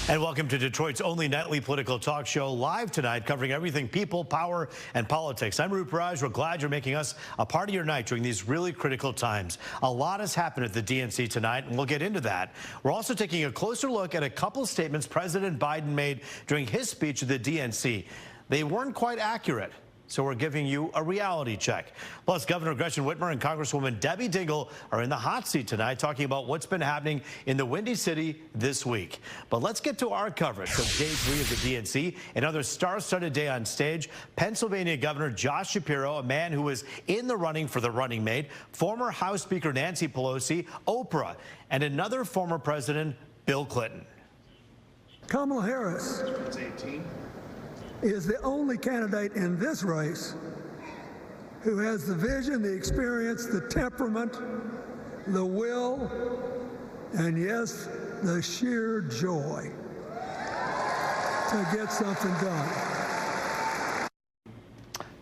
And welcome to Detroit's only nightly political talk show, live tonight, covering everything people, power, and politics. I'm Roop Raj. We're glad you're making us a part of your night during these really critical times. A lot has happened at the DNC tonight, and we'll get into that. We're also taking a closer look at a couple of statements President Biden made during his speech at the DNC. They weren't quite accurate, so we're giving you a reality check. Plus, Governor Gretchen Whitmer and Congresswoman Debbie Dingle are in the hot seat tonight talking about what's been happening in the Windy City this week. But let's get to our coverage of Day 3 of the DNC, another star-studded day on stage. Pennsylvania Governor Josh Shapiro, a man who was in the running for the running mate, former House Speaker Nancy Pelosi, Oprah, and another former president, Bill Clinton. Kamala Harris is the only candidate in this race who has the vision, the experience, the temperament, the will, and yes, the sheer joy to get something done.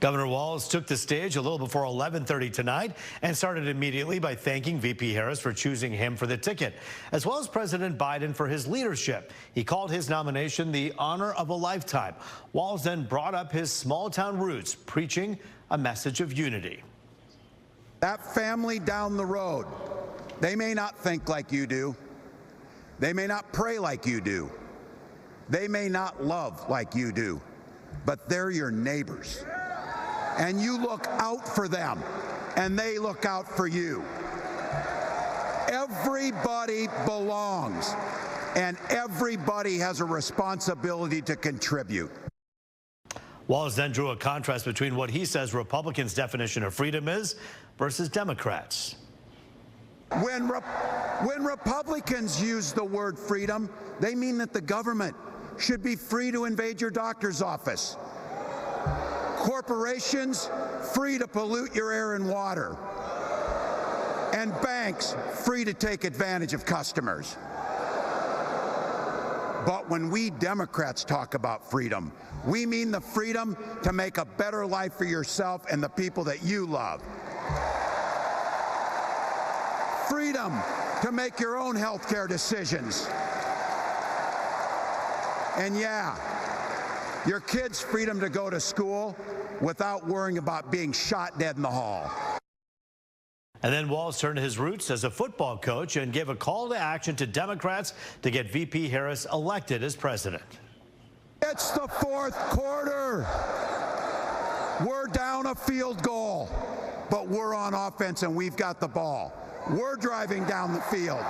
Governor Walz took the stage a little before 11:30 tonight and started immediately by thanking VP Harris for choosing him for the ticket, as well as President Biden for his leadership. He called his nomination the honor of a lifetime. Walz then brought up his small-town roots, preaching a message of unity. That family down the road, they may not think like you do. They may not pray like you do. They may not love like you do, but they're your neighbors. And you look out for them, and they look out for you. Everybody belongs, and everybody has a responsibility to contribute. Walz then drew a contrast between what he says Republicans' definition of freedom is versus Democrats. When Republicans use the word freedom, they mean that the government should be free to invade your doctor's office. Corporations free to pollute your air and water, and banks free to take advantage of customers. But when we Democrats talk about freedom, we mean the freedom to make a better life for yourself and the people that you love. Freedom to make your own health care decisions. And yeah, your kids' freedom to go to school without worrying about being shot dead in the hall. And then Walz turned to his roots as a football coach and gave a call to action to Democrats to get VP Harris elected as president. It's the fourth quarter. We're down a field goal, but we're on offense and we've got the ball. We're driving down the field.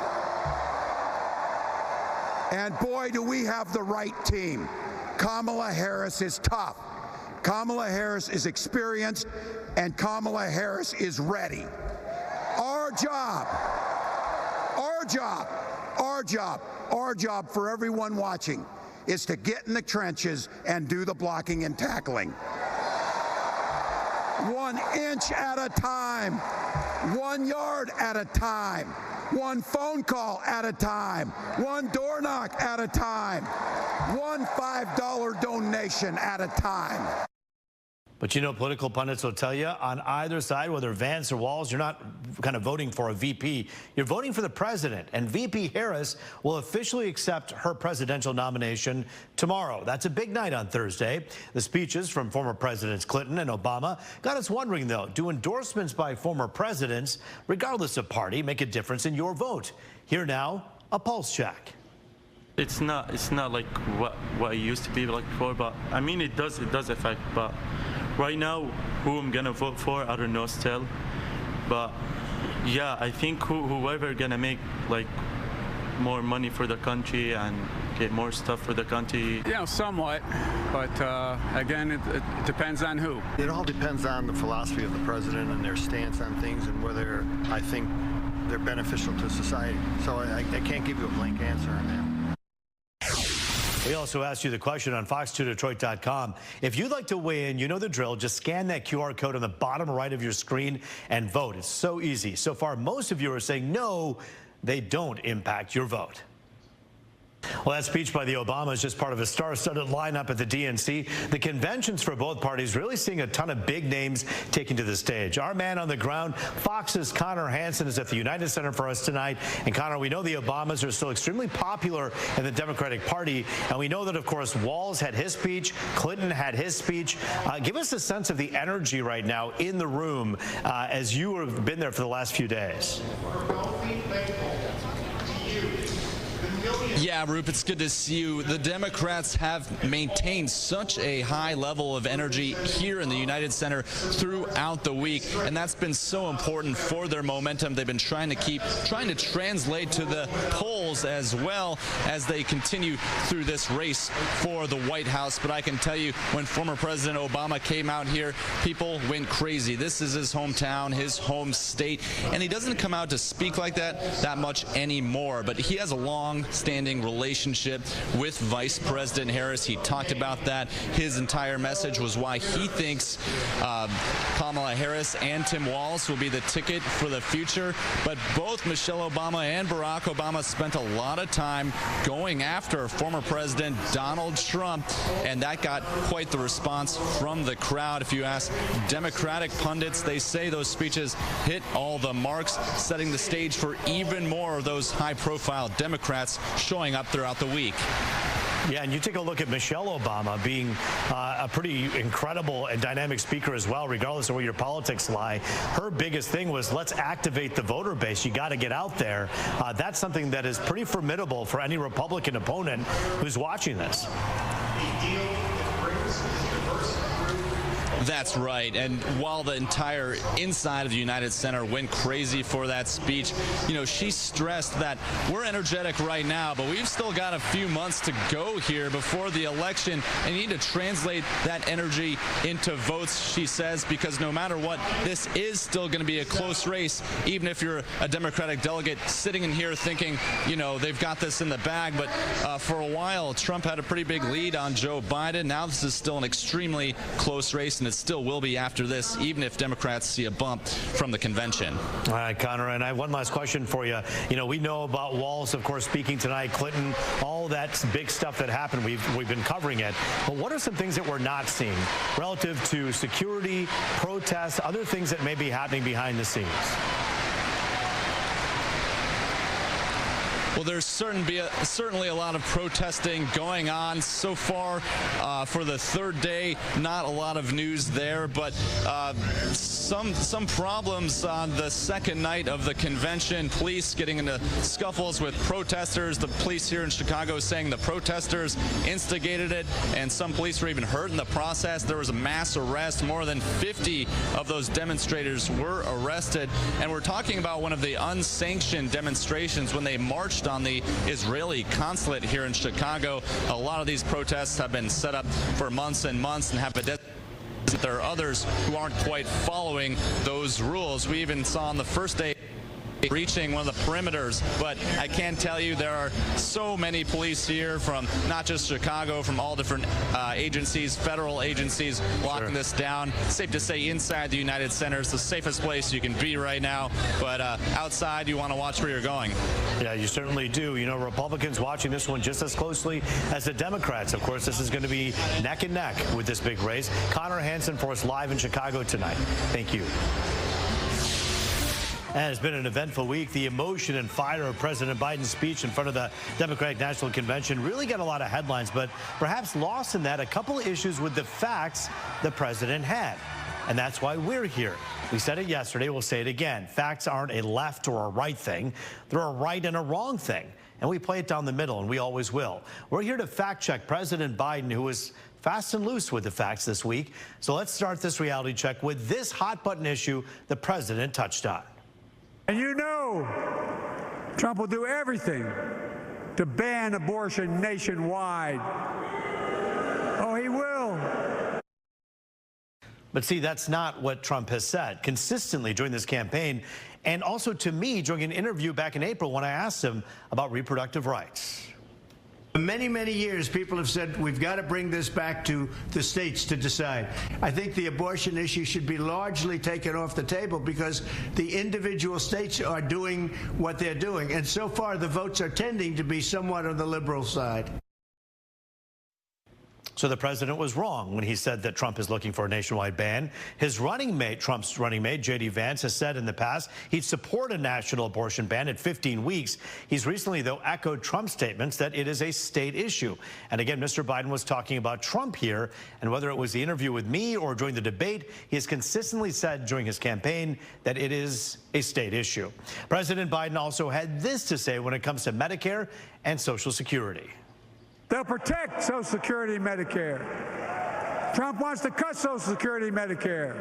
And boy, do we have the right team. Kamala Harris is tough. Kamala Harris is experienced, and Kamala Harris is ready. Our job for everyone watching is to get in the trenches and do the blocking and tackling. 1 inch at a time, 1 yard at a time, 1 phone call at a time, 1 door knock at a time, 1 $5 donation at a time. But you know, political pundits will tell you on either side, whether Vance or Walz, you're not kind of voting for a VP. You're voting for the president. And VP Harris will officially accept her presidential nomination tomorrow. That's a big night on Thursday. The speeches from former Presidents Clinton and Obama got us wondering, though, do endorsements by former presidents, regardless of party, make a difference in your vote? Here now, a pulse check. It's not like what it used to be like before, but I mean it does affect. But right now, who I'm gonna vote for, I don't know still. But yeah, I think whoever gonna make like more money for the country and get more stuff for the country. You know, somewhat, but again, it depends on who. It all depends on the philosophy of the president and their stance on things and whether I think they're beneficial to society. So I can't give you a blank answer on that. We also asked you the question on fox2detroit.com. If you'd like to weigh in, you know the drill. Just scan that QR code on the bottom right of your screen and vote. It's so easy. So far, most of you are saying no, they don't impact your vote. Well, that speech by the Obamas is just part of a star-studded lineup at the DNC. The conventions for both parties really seeing a ton of big names taking to the stage. Our man on the ground, Fox's Connor Hansen, is at the United Center for us tonight. And Connor, we know the Obamas are still extremely popular in the Democratic Party, and we know that, of course, Walz had his speech, Clinton had his speech. Give us a sense of the energy right now in the room as you have been there for the last few days. Yeah, Roop, it's good to see you. The Democrats have maintained such a high level of energy here in the United Center throughout the week, and that's been so important for their momentum. They've been trying to translate to the polls as well as they continue through this race for the White House. But I can tell you, when former President Obama came out here, people went crazy. This is his hometown, his home state, and he doesn't come out to speak like that much anymore. But he has a long-standing relationship with Vice President Harris. He talked about that. His entire message was why he thinks Kamala Harris and Tim Walz will be the ticket for the future. But both Michelle Obama and Barack Obama spent a lot of time going after former President Donald Trump, and that got quite the response from the crowd. If you ask Democratic pundits, they say those speeches hit all the marks, setting the stage for even more of those high-profile Democrats showing up throughout the week. Yeah, and you take a look at Michelle Obama being a pretty incredible and dynamic speaker as well, regardless of where your politics lie. Her biggest thing was, let's activate the voter base. You got to get out there. That's something that is pretty formidable for any Republican opponent who's watching this. That's right. And while the entire inside of the United Center went crazy for that speech, you know, she stressed that we're energetic right now, but we've still got a few months to go here before the election, and you need to translate that energy into votes, she says, because no matter what, this is still going to be a close race, even if you're a Democratic delegate sitting in here thinking, you know, they've got this in the bag. But for a while, Trump had a pretty big lead on Joe Biden. Now this is still an extremely close race, and it still will be after this, even if Democrats see a bump from the convention. All right, Connor, and I have one last question for you. You know, we know about Walz, of course, speaking tonight, Clinton, all that big stuff that happened. We've been covering it. But what are some things that we're not seeing relative to security, protests, other things that may be happening behind the scenes? Well, there's certainly a lot of protesting going on so far for the third day. Not a lot of news there, but some problems on the second night of the convention. Police getting into scuffles with protesters. The police here in Chicago saying the protesters instigated it, and some police were even hurt in the process. There was a mass arrest. More than 50 of those demonstrators were arrested, and we're talking about one of the unsanctioned demonstrations when they marched on the Israeli consulate here in Chicago. A lot of these protests have been set up for months and months and have a there are others who aren't quite following those rules. We even saw on the first day reaching one of the perimeters, but I can tell you there are so many police here from not just Chicago, from all different agencies, federal agencies, locking this down. Safe to say inside the United Center is the safest place you can be right now, but outside you want to watch where you're going. Yeah, you certainly do. You know, Republicans watching this one just as closely as the Democrats. Of course, this is going to be neck and neck with this big race. Connor Hansen for us live in Chicago tonight. Thank you. And it's been an eventful week. The emotion and fire of President Biden's speech in front of the Democratic National Convention really got a lot of headlines, but perhaps lost in that a couple of issues with the facts the president had. And that's why we're here. We said it yesterday, we'll say it again. Facts aren't a left or a right thing. They're a right and a wrong thing. And we play it down the middle, and we always will. We're here to fact check President Biden, who was fast and loose with the facts this week. So let's start this reality check with this hot button issue the president touched on. And you know Trump will do everything to ban abortion nationwide. Oh, he will. But see, that's not what Trump has said consistently during this campaign, and also to me during an interview back in April when I asked him about reproductive rights. For many, many years, people have said we've got to bring this back to the states to decide. I think the abortion issue should be largely taken off the table because the individual states are doing what they're doing. And so far, the votes are tending to be somewhat on the liberal side. So the president was wrong when he said that Trump is looking for a nationwide ban. His running mate, Trump's running mate, J.D. Vance, has said in the past he'd support a national abortion ban at 15 weeks. He's recently, though, echoed Trump's statements that it is a state issue. And again, Mr. Biden was talking about Trump here, and whether it was the interview with me or during the debate, he has consistently said during his campaign that it is a state issue. President Biden also had this to say when it comes to Medicare and Social Security. They'll protect Social Security and Medicare. Trump wants to cut Social Security and Medicare.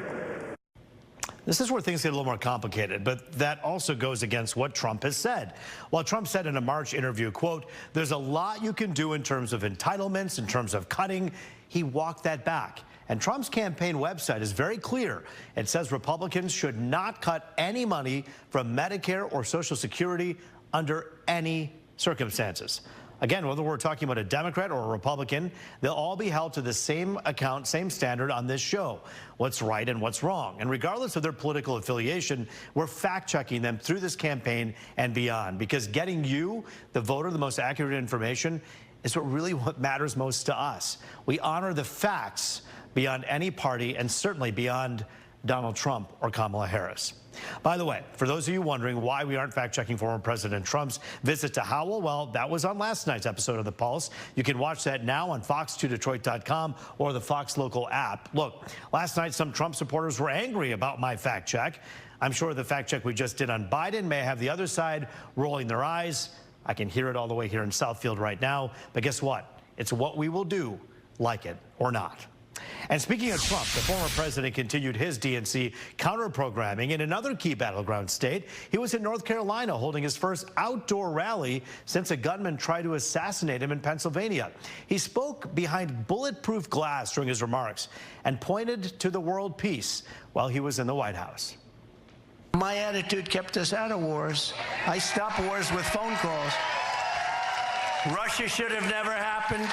This is where things get a little more complicated, but that also goes against what Trump has said. While Trump said in a March interview, quote, there's a lot you can do in terms of entitlements, in terms of cutting, he walked that back. And Trump's campaign website is very clear. It says Republicans should not cut any money from Medicare or Social Security under any circumstances. Again, whether we're talking about a Democrat or a Republican, they'll all be held to the same account, same standard on this show, what's right and what's wrong. And regardless of their political affiliation, we're fact-checking them through this campaign and beyond, because getting you, the voter, the most accurate information is what matters most to us. We honor the facts beyond any party and certainly beyond Donald Trump or Kamala Harris. By the way, for those of you wondering why we aren't fact-checking former President Trump's visit to Howell, well, that was on last night's episode of The Pulse. You can watch that now on fox2detroit.com or the Fox Local app. Look, last night some Trump supporters were angry about my fact check. I'm sure the fact check we just did on Biden may have the other side rolling their eyes. I can hear it all the way here in Southfield right now. But guess what? It's what we will do, like it or not. And speaking of Trump, the former president continued his DNC counter-programming in another key battleground state. He was in North Carolina holding his first outdoor rally since a gunman tried to assassinate him in Pennsylvania. He spoke behind bulletproof glass during his remarks and pointed to the world peace while he was in the White House. My attitude kept us out of wars. I stopped wars with phone calls. Russia should have never happened.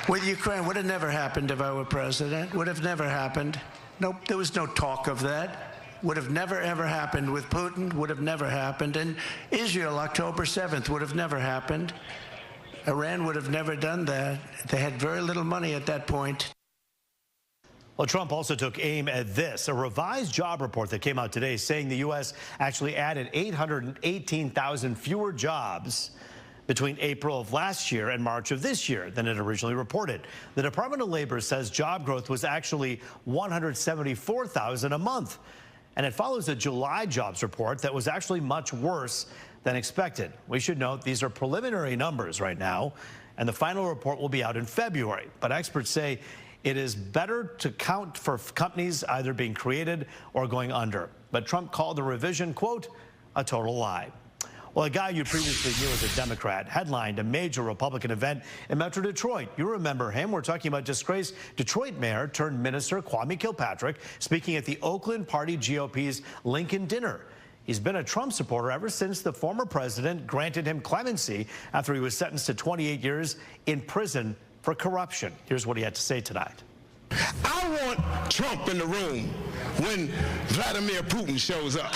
With Ukraine, would have never happened if I were president. Would have never happened. Nope, there was no talk of that. Would have never, ever happened with Putin. Would have never happened. And Israel, October 7th, would have never happened. Iran would have never done that. They had very little money at that point. Well, Trump also took aim at this, a revised job report that came out today saying the U.S. actually added 818,000 fewer jobs between April of last year and March of this year than it originally reported. The Department of Labor says job growth was actually 174,000 a month. And it follows a July jobs report that was actually much worse than expected. We should note these are preliminary numbers right now, and the final report will be out in February. But experts say it is better to count for companies either being created or going under. But Trump called the revision, quote, a total lie. Well, a guy you previously knew as a Democrat headlined a major Republican event in Metro Detroit. You remember him. We're talking about disgraced Detroit mayor turned minister Kwami Kilpatrick speaking at the Oakland Party GOP's Lincoln Dinner. He's been a Trump supporter ever since the former president granted him clemency after he was sentenced to 28 years in prison for corruption. Here's what he had to say tonight. I want Trump in the room when Vladimir Putin shows up.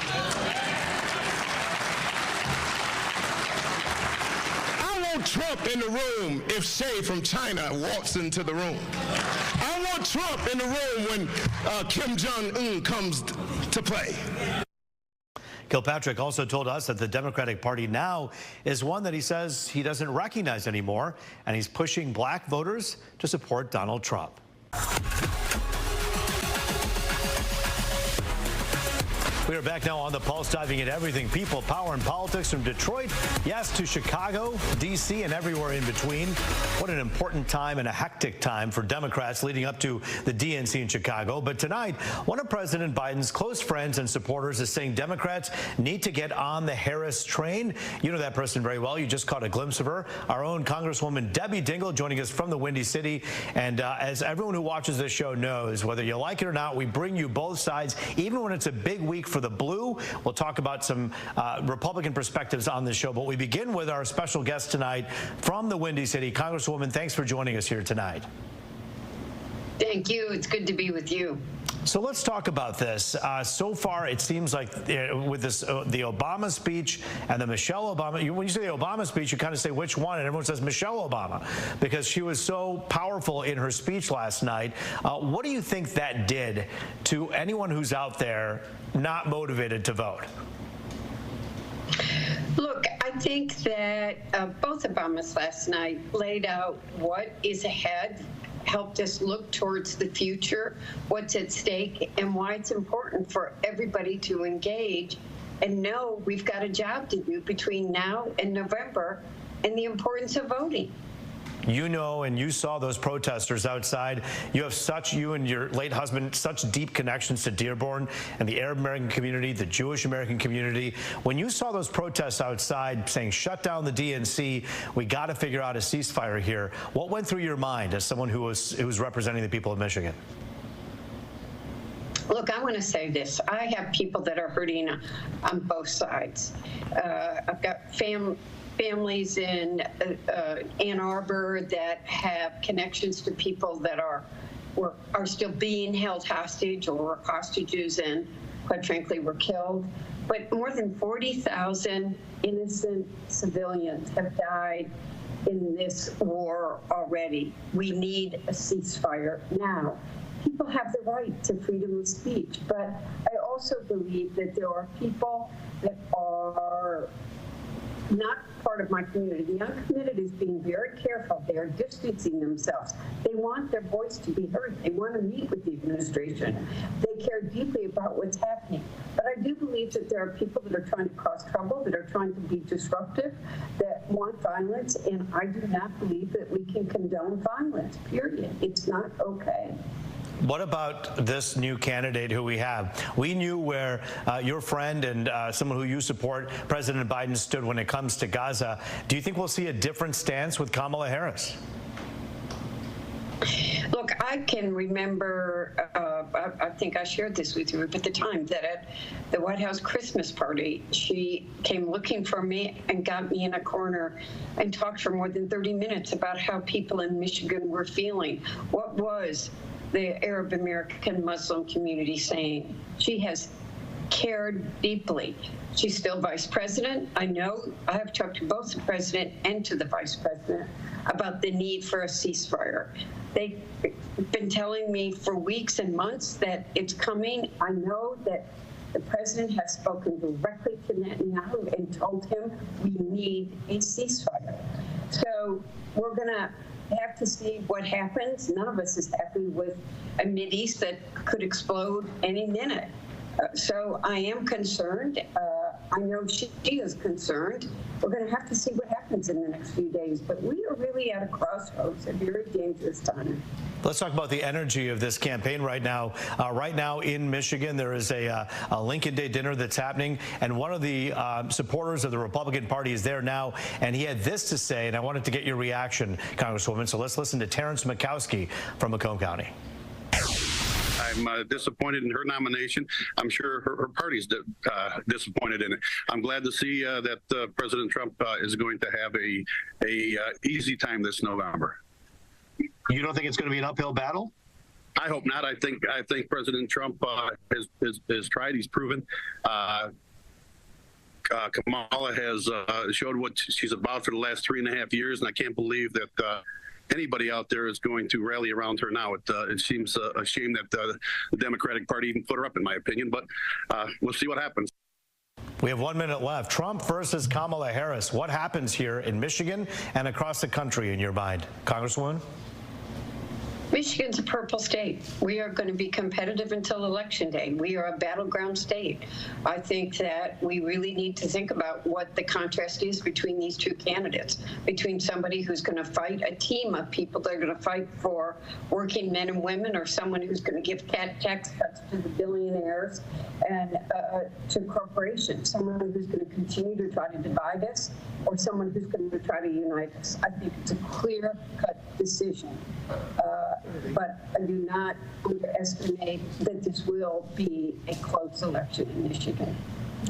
Trump in the room if Shay from China walks into the room. I want Trump in the room when Kim Jong-un comes to play. Kilpatrick also told us that the Democratic Party now is one that he says he doesn't recognize anymore, and he's pushing black voters to support Donald Trump. We are back now on The Pulse, diving into everything people, power, and politics from Detroit, yes, to Chicago, D.C., and everywhere in between. What an important time and a hectic time for Democrats leading up to the DNC in Chicago. But tonight, one of President Biden's close friends and supporters is saying Democrats need to get on the Harris train. You know that person very well. You just caught a glimpse of her. Our own Congresswoman Debbie Dingle joining us from the Windy City. And as everyone who watches this show knows, whether you like it or not, we bring you both sides, even when it's a big week for for the blue. We'll talk about some Republican perspectives on this show, but we begin with our special guest tonight from the Windy City. Congresswoman, thanks for joining us here tonight. Thank you. It's good to be with you. So let's talk about this. So far, it seems like with this, the Obama speech and the Michelle Obama, when you say the Obama speech, you kind of say which one, and everyone says Michelle Obama because she was so powerful in her speech last night. What do you think that did to anyone who's out there not motivated to vote? Look, I think that both Obamas last night laid out what is ahead, helped us look towards the future, what's at stake, and why it's important for everybody to engage and know we've got a job to do between now and November and the importance of voting. You know, and you saw those protesters outside. You and your late husband, such deep connections to Dearborn and the Arab American community, the Jewish American community. When you saw those protests outside saying, shut down the DNC, we got to figure out a ceasefire here, what went through your mind as someone who was representing the people of Michigan? Look, I want to say this. I have people that are hurting on both sides. I've got families in Ann Arbor that have connections to people that are still being held hostage or were hostages and, quite frankly, were killed. But more than 40,000 innocent civilians have died in this war already. We need a ceasefire now. People have the right to freedom of speech, but I also believe that there are people that are not part of my community. The young community is being very careful. They are distancing themselves. They want their voice to be heard. They want to meet with the administration. They care deeply about what's happening. But I do believe that there are people that are trying to cause trouble, that are trying to be disruptive, that want violence, and I do not believe that we can condone violence, period. It's not okay. What about this new candidate who we have? We knew where your friend and someone who you support, President Biden, stood when it comes to Gaza. Do you think we'll see a different stance with Kamala Harris? Look, I can remember, I think I shared this with you at the time, that at the White House Christmas party, she came looking for me and got me in a corner and talked for more than 30 minutes about how people in Michigan were feeling. What was the Arab American Muslim community saying? She has cared deeply. She's still vice president. I know I have talked to both the president and to the vice president about the need for a ceasefire. They've been telling me for weeks and months that it's coming. I know that the president has spoken directly to Netanyahu and told him we need a ceasefire. So we're going to have to see what happens. None of us is happy with a Mideast that could explode any minute. So I am concerned. I know she is concerned. We're going to have to see what happens in the next few days. But we are really at a crossroads, a very dangerous time. Let's talk about the energy of this campaign right now. Right now in Michigan, there is a Lincoln Day dinner that's happening, and one of the supporters of the Republican Party is there now, and he had this to say, and I wanted to get your reaction, Congresswoman. So let's listen to Terrence Murkowski from Macomb County. I'm disappointed in her nomination. I'm sure her party's disappointed in it. I'm glad to see that President Trump is going to have a easy time this November. You don't think it's going to be an uphill battle? I hope not. I think President Trump has tried. He's proven. Kamala has showed what she's about for the last 3.5 years, and I can't believe that anybody out there is going to rally around her now. It seems a shame that the Democratic Party even put her up, in my opinion, but we'll see what happens. We have 1 minute left. Trump versus Kamala Harris. What happens here in Michigan and across the country in your mind? Congresswoman? Michigan's a purple state. We are going to be competitive until Election Day. We are a battleground state. I think that we really need to think about what the contrast is between these two candidates, between somebody who's going to fight a team of people that are going to fight for working men and women, or someone who's going to give tax cuts to the billionaires and to corporations, someone who's going to continue to try to divide us, or someone who's going to try to unite us. I think it's a clear-cut decision. But I do not underestimate that this will be a close election in Michigan.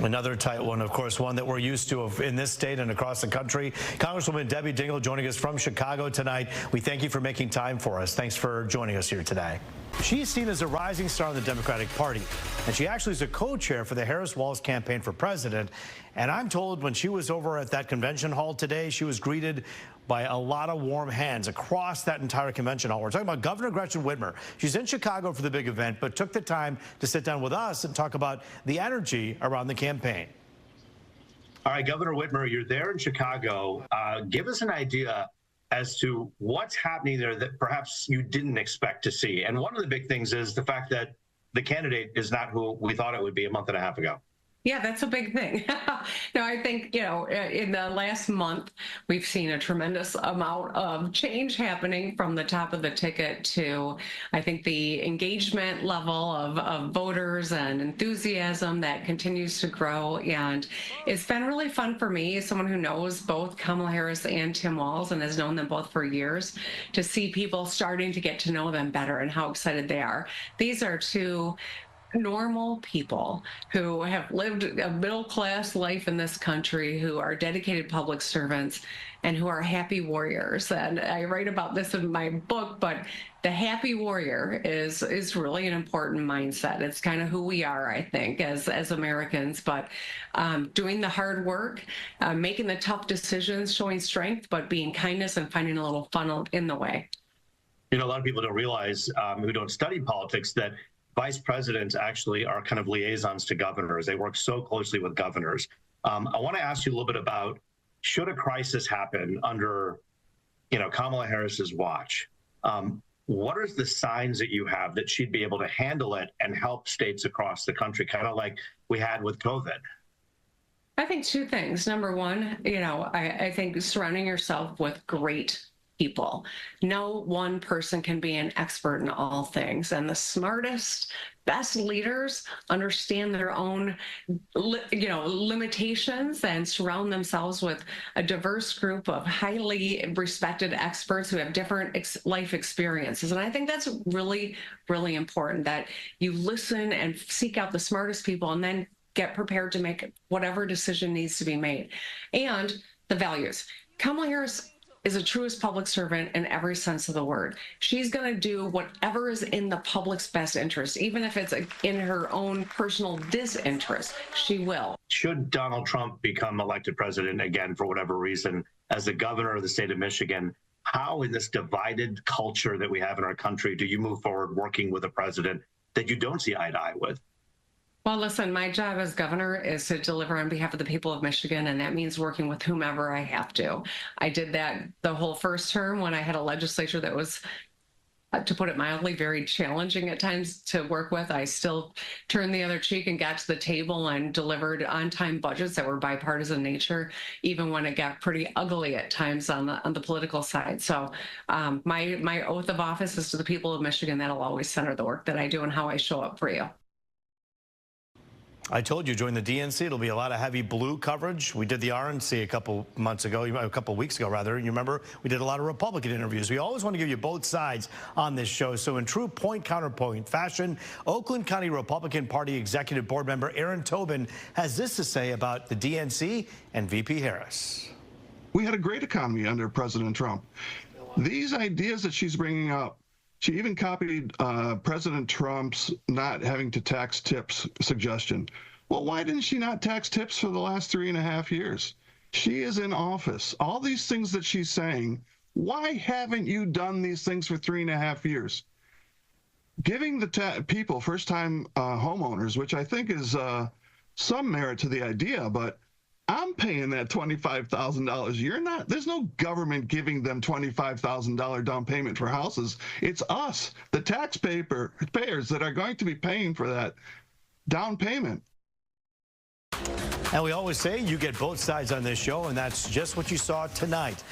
Another tight one, of course, one that we're used to in this state and across the country. Congresswoman Debbie Dingle joining us from Chicago tonight. We thank you for making time for us. Thanks for joining us here today. She's seen as a rising star in the Democratic Party, and she actually is a co-chair for the Harris-Walz campaign for president. And I'm told when she was over at that convention hall today, she was greeted by a lot of warm hands across that entire convention hall. We're talking about Governor Gretchen Whitmer. She's in Chicago for the big event, but took the time to sit down with us and talk about the energy around the campaign. All right, Governor Whitmer, you're there in Chicago. Give us an idea as to what's happening there that perhaps you didn't expect to see. And one of the big things is the fact that the candidate is not who we thought it would be a month and a half ago. Yeah, that's a big thing. No, I think, in the last month, we've seen a tremendous amount of change happening from the top of the ticket to, I think, the engagement level of voters and enthusiasm that continues to grow. And it's been really fun for me, as someone who knows both Kamala Harris and Tim Walz and has known them both for years, to see people starting to get to know them better and how excited they are. These are two normal people who have lived a middle-class life in this country, who are dedicated public servants, and who are happy warriors. And I write about this in my book, but the happy warrior is really an important mindset. It's kind of who we are, I think, as Americans. But doing the hard work, making the tough decisions, showing strength, but being kindness and finding a little fun in the way. A lot of people don't realize, who don't study politics, that vice presidents actually are kind of liaisons to governors. They work so closely with governors. I want to ask you a little bit about, should a crisis happen under, Kamala Harris's watch, what are the signs that you have that she'd be able to handle it and help states across the country, kind of like we had with COVID? I think two things. Number one, I think surrounding yourself with great people. No one person can be an expert in all things, and the smartest, best leaders understand their own, limitations and surround themselves with a diverse group of highly respected experts who have different life experiences. And I think that's really, really important, that you listen and seek out the smartest people and then get prepared to make whatever decision needs to be made. And the values. Kamala Harris is a truest public servant in every sense of the word. She's going to do whatever is in the public's best interest, even if it's in her own personal disinterest. She will. Should Donald Trump become elected president again for whatever reason, as the governor of the state of Michigan, how in this divided culture that we have in our country do you move forward working with a president that you don't see eye to eye with? Well, listen, my job as governor is to deliver on behalf of the people of Michigan, and that means working with whomever I have to. I did that the whole first term when I had a legislature that was, to put it mildly, very challenging at times to work with. I still turned the other cheek and got to the table and delivered on-time budgets that were bipartisan nature, even when it got pretty ugly at times on the political side. So my oath of office is to the people of Michigan. That'll always center the work that I do and how I show up for you. I told you, join the DNC, it'll be a lot of heavy blue coverage. We did the RNC a couple weeks ago, rather. You remember, we did a lot of Republican interviews. We always want to give you both sides on this show. So in true point-counterpoint fashion, Oakland County Republican Party Executive Board Member Aaron Tobin has this to say about the DNC and VP Harris. We had a great economy under President Trump. These ideas that she's bringing up, she even copied President Trump's not having to tax tips suggestion. Well, why didn't she not tax tips for the last 3.5 years? She is in office. All these things that she's saying, why haven't you done these things for 3.5 years? Giving the people, first-time homeowners, which I think is some merit to the idea, but I'm paying that $25,000. You're not. There's no government giving them $25,000 down payment for houses. It's us, the taxpayers, that are going to be paying for that down payment. And we always say you get both sides on this show, and that's just what you saw tonight.